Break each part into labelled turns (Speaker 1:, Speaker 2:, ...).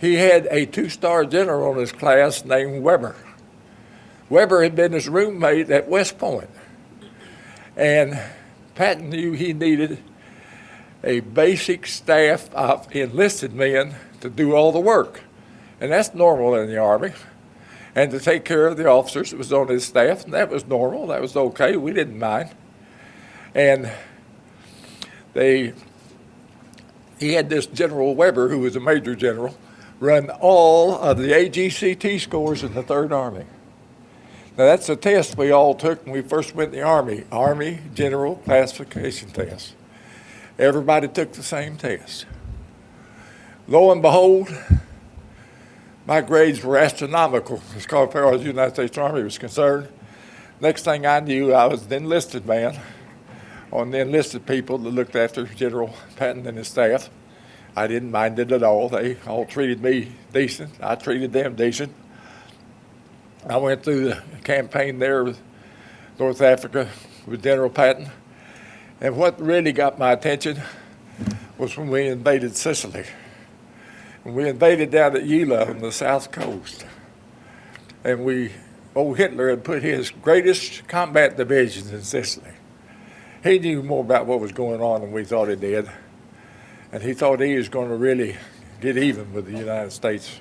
Speaker 1: he had a 2-star general in his class named Weber. Weber had been his roommate at West Point. And Patton knew he needed a basic staff of enlisted men to do all the work. And that's normal in the Army. And to take care of the officers that was on his staff, and that was normal, that was okay, we didn't mind. And he had this General Weber, who was a major general, run all of the AGCT scores in the Third Army. Now that's a test we all took when we first went in the Army, Army General Classification Test. Everybody took the same test. Lo and behold, my grades were astronomical as far as the United States Army was concerned. Next thing I knew, I was the enlisted man on the enlisted people that looked after General Patton and his staff. I didn't mind it at all. They all treated me decent. I treated them decent. I went through the campaign there with North Africa with General Patton. And what really got my attention was when we invaded Sicily. And we invaded down at Gila on the south coast. And old Hitler had put his greatest combat divisions in Sicily. He knew more about what was going on than we thought he did. And he thought he was going to really get even with the United States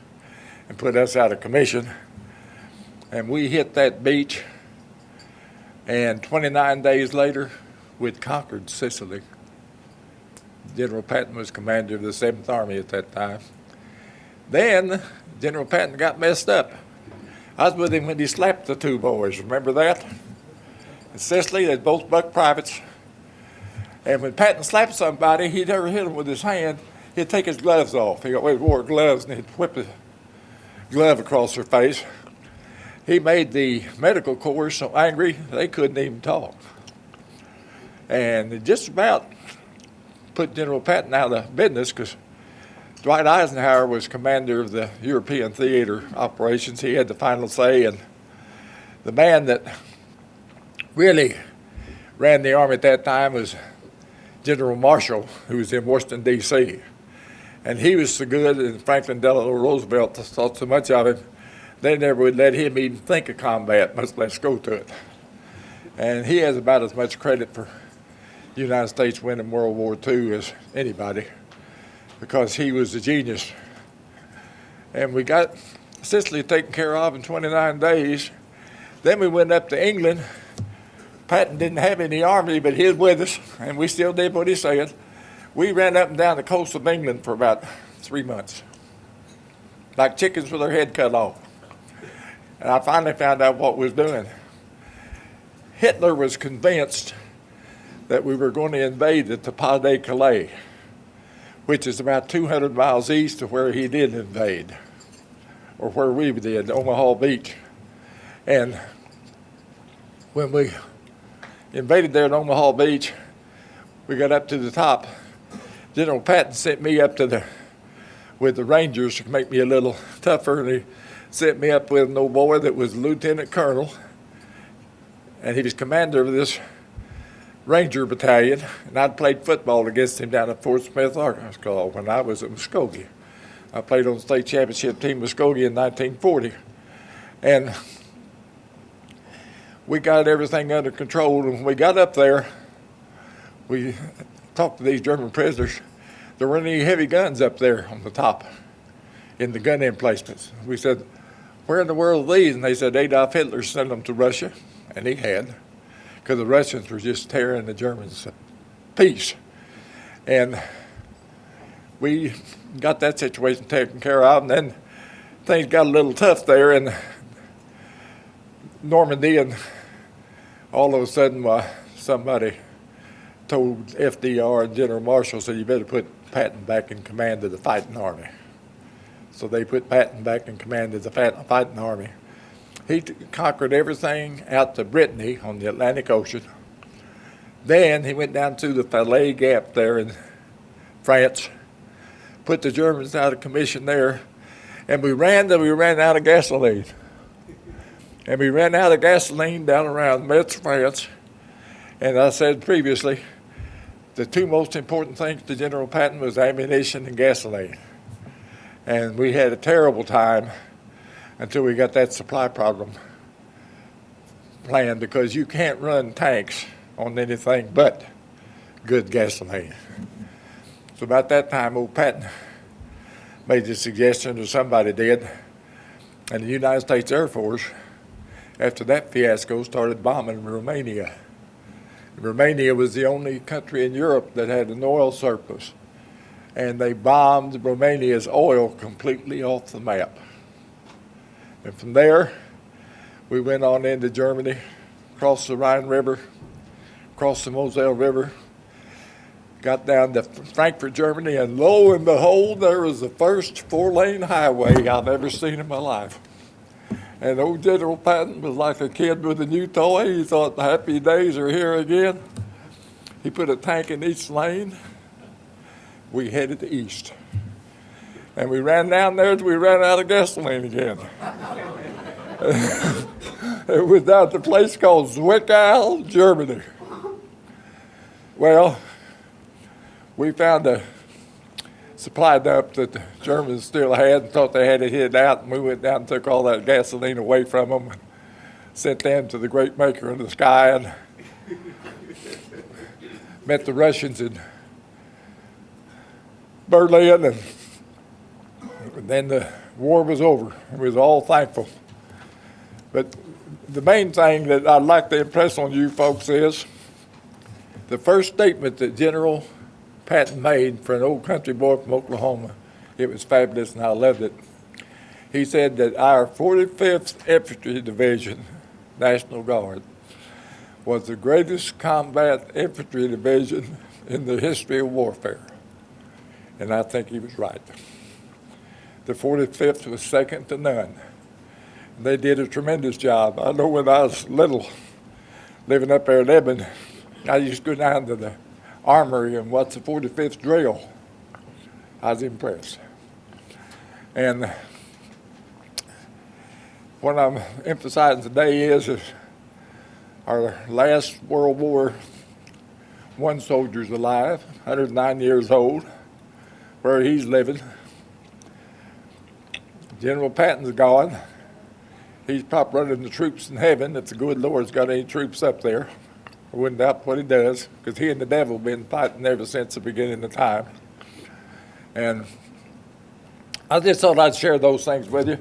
Speaker 1: and put us out of commission. And we hit that beach, and 29 days later, we'd conquered Sicily. General Patton was commander of the 7th Army at that time. Then General Patton got messed up. I was with him when he slapped the 2 boys. Remember that? In Sicily, they're both buck privates. And when Patton slapped somebody, he'd never hit them with his hand. He'd take his gloves off. He always wore gloves, and he'd whip his glove across their face. He made the medical corps so angry they couldn't even talk. And it just about put General Patton out of business because Dwight Eisenhower was commander of the European theater operations. He had the final say, and the man that really ran the Army at that time was General Marshall, who was in Washington, D.C. And he was so good, and Franklin Delano Roosevelt thought so much of him, they never would let him even think of combat, much less go to it. And he has about as much credit for the United States winning World War II as anybody, because he was a genius. And we got Sicily taken care of in 29 days. Then we went up to England. Patton didn't have any army, but he was with us, and we still did what he said. We ran up and down the coast of England for about 3 months, like chickens with their head cut off. And I finally found out what we was doing. Hitler was convinced that we were going to invade at the Pas-de-Calais, which is about 200 miles east of where he did invade, or where we did, Omaha Beach. And when we invaded there at Omaha Beach, we got up to the top. General Patton sent me up with the Rangers to make me a little tougher, and he sent me up with an old boy that was lieutenant colonel, and he was commander of this Ranger battalion, and I'd played football against him down at Fort Smith, Arkansas, when I was at Muskogee. I played on the state championship team Muskogee in 1940. And we got everything under control, and when we got up there, we talked to these German prisoners. There weren't any heavy guns up there on the top in the gun emplacements. We said, where in the world are these? And they said Adolf Hitler sent them to Russia, and he had, because the Russians were just tearing the Germans to peace. And we got that situation taken care of, and then things got a little tough there in Normandy, and all of a sudden somebody told FDR and General Marshall, said, you better put Patton back in command of the fighting army. So they put Patton back in command of the fighting army. He conquered everything out to Brittany on the Atlantic Ocean. Then he went down to the Falais Gap there in France, put the Germans out of commission there, and we ran out of gasoline. And we ran out of gasoline down around Metz, France. And I said previously, the 2 most important things to General Patton was ammunition and gasoline. And we had a terrible time until we got that supply problem planned, because you can't run tanks on anything but good gasoline. So about that time, old Patton made the suggestion, or somebody did, and the United States Air Force, after that fiasco, started bombing Romania. Romania was the only country in Europe that had an oil surplus, and they bombed Romania's oil completely off the map. And from there, we went on into Germany, crossed the Rhine River, crossed the Moselle River, got down to Frankfurt, Germany, and lo and behold, there was the first four-lane highway I've ever seen in my life. And old General Patton was like a kid with a new toy. He thought the happy days are here again. He put a tank in each lane. We headed east. And we ran down there till we ran out of gasoline again. It was down to a place called Zwickau, Germany. Well, we found a supply dump that the Germans still had and thought they had it hid out, and we went down and took all that gasoline away from them and sent them to the great maker of the sky, and met the Russians in Berlin, and then the war was over. We was all thankful. But the main thing that I'd like to impress on you folks is the first statement that General Patton made for an old country boy from Oklahoma. It was fabulous, and I loved it. He said that our 45th Infantry Division, National Guard, was the greatest combat infantry division in the history of warfare. And I think he was right. The 45th was second to none. They did a tremendous job. I know when I was little, living up there in Edmond, I used to go down to the armory and watch the 45th drill. I was impressed. And what I'm emphasizing today is our last World War I soldier's alive, 109 years old, where he's living. General Patton's gone. He's probably running the troops in heaven if the good Lord's got any troops up there. I wouldn't doubt what he does, because he and the devil have been fighting ever since the beginning of time. And I just thought I'd share those things with you.